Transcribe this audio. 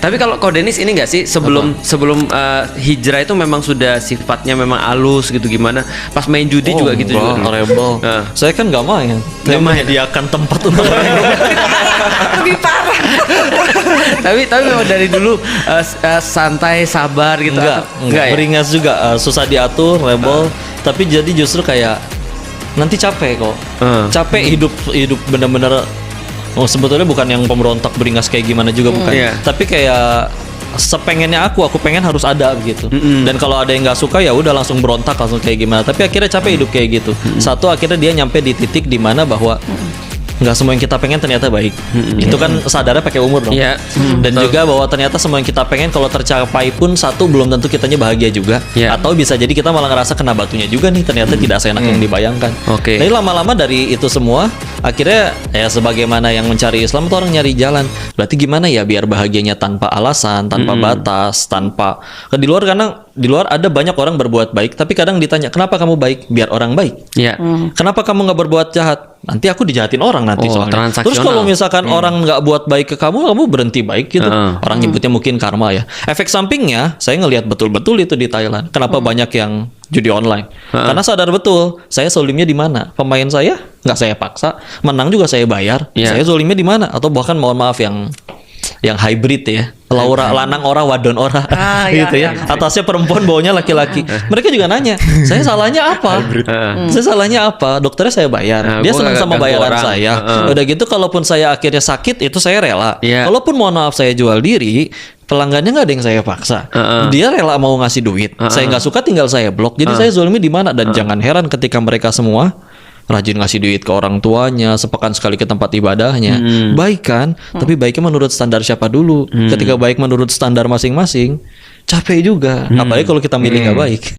Tapi kalau kau Denis ini nggak sih sebelum hijrah itu memang sudah sifatnya memang halus gitu gimana? Pas main judi juga gitu juga. Rebel. Saya kan nggak main. Saya menyediakan tempat untuk Lebih parah. tapi memang dari dulu santai, sabar gitu. Enggak ya? Beringas juga, susah diatur, rebel. Tapi jadi justru kayak nanti capek kok. Capek hidup bener-bener. Oh, sebetulnya bukan yang pemberontak beringas kayak gimana juga bukan. Tapi kayak sepengennya aku pengen harus ada begitu. Dan kalau ada yang nggak suka ya udah langsung berontak langsung kayak gimana. Tapi akhirnya capek hidup kayak gitu. Satu akhirnya dia nyampe di titik di mana bahwa nggak semua yang kita pengen ternyata baik. Itu kan sadarnya pakai umur dong. Dan juga bahwa ternyata semua yang kita pengen kalau tercapai pun satu belum tentu kitanya bahagia juga. Atau bisa jadi kita malah ngerasa kena batunya juga nih ternyata tidak seenak yang dibayangkan. Jadi lama-lama dari itu semua akhirnya ya sebagaimana yang mencari Islam itu orang nyari jalan. Berarti gimana ya biar bahagianya tanpa alasan, tanpa batas, tanpa di luar, karena di luar ada banyak orang berbuat baik tapi kadang ditanya kenapa kamu baik? Biar orang baik. Kenapa kamu nggak berbuat jahat? Nanti aku dijahatin orang nanti soalnya. Terus kalau misalkan orang nggak buat baik ke kamu berhenti baik gitu. Orang nyebutnya mungkin karma ya. Efek sampingnya saya ngelihat betul-betul itu di Thailand. Kenapa banyak yang judi online? Karena sadar betul saya zolimnya di mana. Pemain saya nggak saya paksa, menang juga saya bayar. Saya zolimnya di mana? Atau bahkan mohon maaf yang hybrid ya. Laura lanang ora wadon ora gitu ya. Atasnya perempuan bawahnya laki-laki. Mereka juga nanya, "Saya salahnya apa?" "Saya salahnya apa?" "Dokternya saya bayar. Dia senang sama bayaran saya." Udah gitu kalaupun saya akhirnya sakit itu saya rela. Kalaupun mohon maaf saya jual diri, pelanggannya nggak ada yang saya paksa. Dia rela mau ngasih duit. Saya nggak suka tinggal saya blok. Jadi saya zolimi di mana? Dan jangan heran ketika mereka semua rajin ngasih duit ke orang tuanya, sepekan sekali ke tempat ibadahnya. Baik kan? Tapi baiknya menurut standar siapa dulu? Ketika baik menurut standar masing-masing, capek juga. Apalagi kalau kita milih nggak baik.